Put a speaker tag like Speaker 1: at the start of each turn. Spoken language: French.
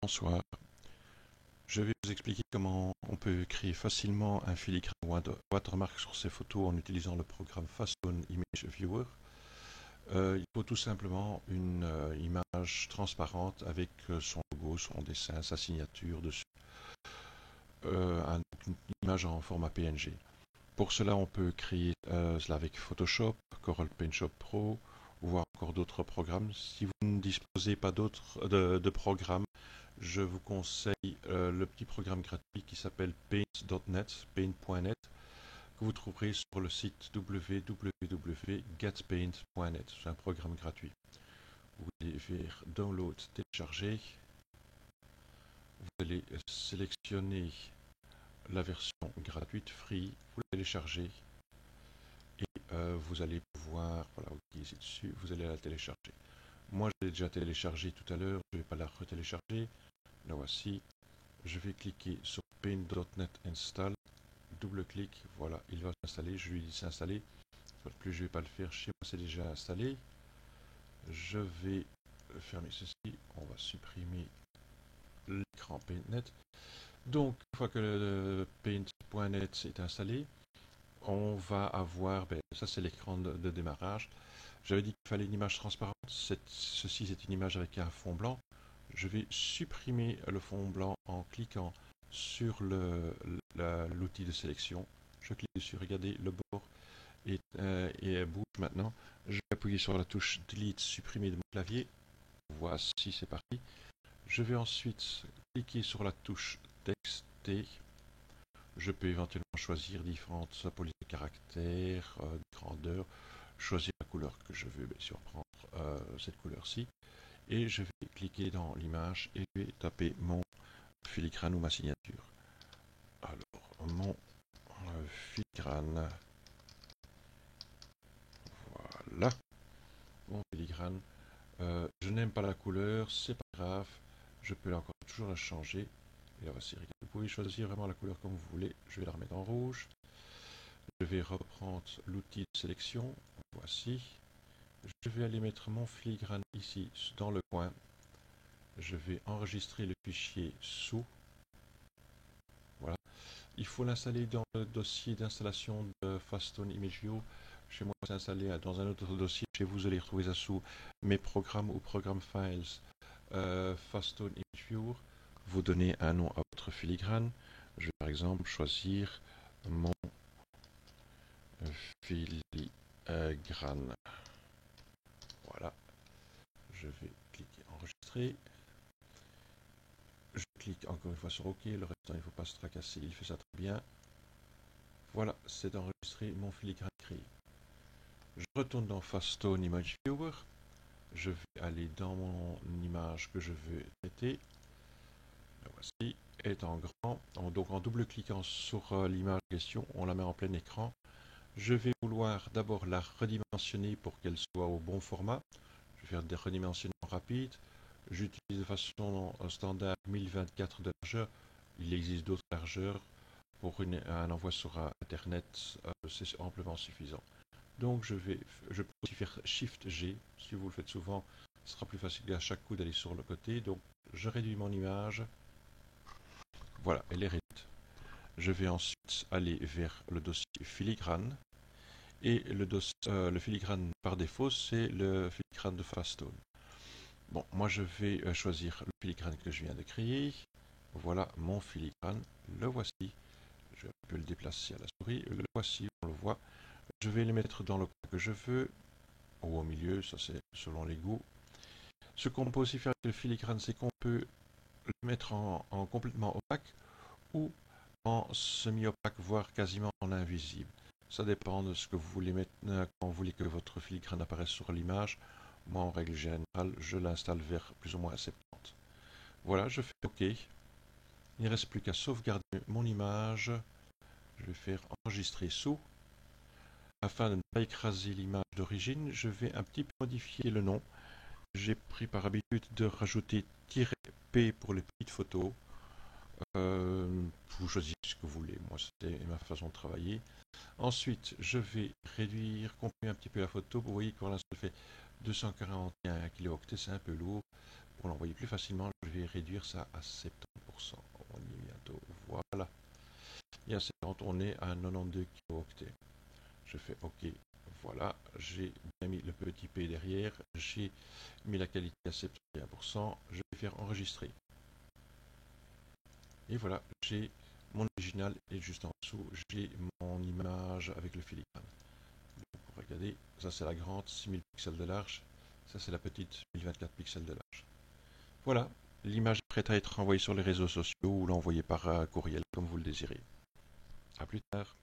Speaker 1: Bonsoir. Je vais vous expliquer comment on peut créer facilement un filigrane watermark sur ses photos en utilisant le programme Fastone Image Viewer. Il faut tout simplement une image transparente avec son logo, son dessin, sa signature dessus. Une image en format PNG. Pour cela, on peut créer cela avec Photoshop, Corel Paint Shop Pro, ou voire encore d'autres programmes. Si vous ne disposez pas d'autres de programmes, je vous conseille le petit programme gratuit qui s'appelle paint.net, paint.net, que vous trouverez sur le site www.getpaint.net. C'est un programme gratuit. Vous allez faire Download, télécharger. Vous allez sélectionner la version gratuite, free, vous la téléchargez et vous allez pouvoir, voilà, vous cliquez dessus, vous allez la télécharger. Moi, je l'ai déjà téléchargé tout à l'heure, je ne vais pas la retélécharger. La voici. Je vais cliquer sur paint.net install, double-clic, voilà, il va s'installer, je lui dis s'installer. Plus je ne vais pas le faire, chez moi c'est déjà installé. Je vais fermer ceci, on va supprimer l'écran paint.net. Donc, une fois que le paint.net est installé, on va avoir, ça c'est l'écran de démarrage. J'avais dit qu'il fallait une image transparente, ceci c'est une image avec un fond blanc. Je vais supprimer le fond blanc en cliquant sur l'outil de sélection. Je clique dessus, regardez, le bord et bouge maintenant. Je vais appuyer sur la touche Delete, supprimer de mon clavier. Voici, c'est parti. Je vais ensuite cliquer sur la touche Texter. Je peux éventuellement choisir différentes polices de caractère, de grandeur, choisir la couleur que je veux, bien sûr prendre cette couleur-ci. Et je vais cliquer dans l'image et je vais taper mon filigrane ou ma signature. Alors, mon filigrane. Voilà. Mon filigrane. Je n'aime pas la couleur, c'est pas grave. Je peux encore toujours la changer. Et là, voici, vous pouvez choisir vraiment la couleur comme vous voulez. Je vais la remettre en rouge. Je vais reprendre l'outil de sélection. Voici. Je vais aller mettre mon filigrane ici, dans le coin. Je vais enregistrer le fichier sous. Voilà. Il faut l'installer dans le dossier d'installation de Fastone Image Viewer. Chez moi, c'est installé dans un autre dossier. Chez vous, vous allez retrouver ça sous mes programmes ou programmes files Fastone Image Viewer. Vous donnez un nom à votre filigrane. Je vais par exemple choisir mon filigrane. Voilà. Je vais cliquer enregistrer. Je clique encore une fois sur OK. Le reste, il ne faut pas se tracasser. Il fait ça très bien. Voilà, c'est enregistré mon filigrane créé. Je retourne dans Fastone Image Viewer. Je vais aller dans mon image que je veux traiter. La voici, elle est en grand. Donc en double-cliquant sur l'image en question, on la met en plein écran. Je vais vouloir d'abord la redimensionner pour qu'elle soit au bon format. Je vais faire des redimensionnements rapides. J'utilise de façon standard 1024 de largeur. Il existe d'autres largeurs. Pour un envoi sur Internet, c'est amplement suffisant. Donc je peux aussi faire Shift G. Si vous le faites souvent, ce sera plus facile à chaque coup d'aller sur le côté. Donc je réduis mon image. Voilà, elle est réduite. Je vais ensuite aller vers le dossier filigrane. Et le filigrane par défaut, c'est le filigrane de Fastone. Bon, moi je vais choisir le filigrane que je viens de créer. Voilà mon filigrane. Le voici. Je peux le déplacer à la souris. Le voici, on le voit. Je vais le mettre dans le coin que je veux, ou au milieu, ça c'est selon les goûts. Ce qu'on peut aussi faire avec le filigrane, c'est qu'on peut le mettre en complètement opaque ou en semi-opaque, voire quasiment en invisible. Ça dépend de ce que vous voulez mettre, quand vous voulez que votre filigrane apparaisse sur l'image. Moi, en règle générale, je l'installe vers plus ou moins 70. Voilà, je fais OK. Il ne reste plus qu'à sauvegarder mon image. Je vais faire enregistrer sous. Afin de ne pas écraser l'image d'origine, je vais un petit peu modifier le nom. J'ai pris par habitude de rajouter "-p" pour les petites photos. Vous choisissez ce que vous voulez. Moi, c'était ma façon de travailler. Ensuite, je vais réduire, comprimer un petit peu la photo. Vous voyez que pour l'instant, elle fait 241 kilo, c'est un peu lourd. pour l'envoyer plus facilement, je vais réduire ça à 70%. On y est bientôt. Voilà. Et à 70, on est à 92 kilo-octets. Je fais OK. Voilà. J'ai bien mis le petit P derrière. J'ai mis la qualité à 71%. Je vais faire enregistrer. Et voilà. J'ai mon original et juste en dessous, j'ai mon image avec le filigrane. Donc, regardez, ça c'est la grande 6000 pixels de large. Ça c'est la petite 1024 pixels de large. Voilà, l'image est prête à être envoyée sur les réseaux sociaux ou l'envoyer par courriel comme vous le désirez. A plus tard.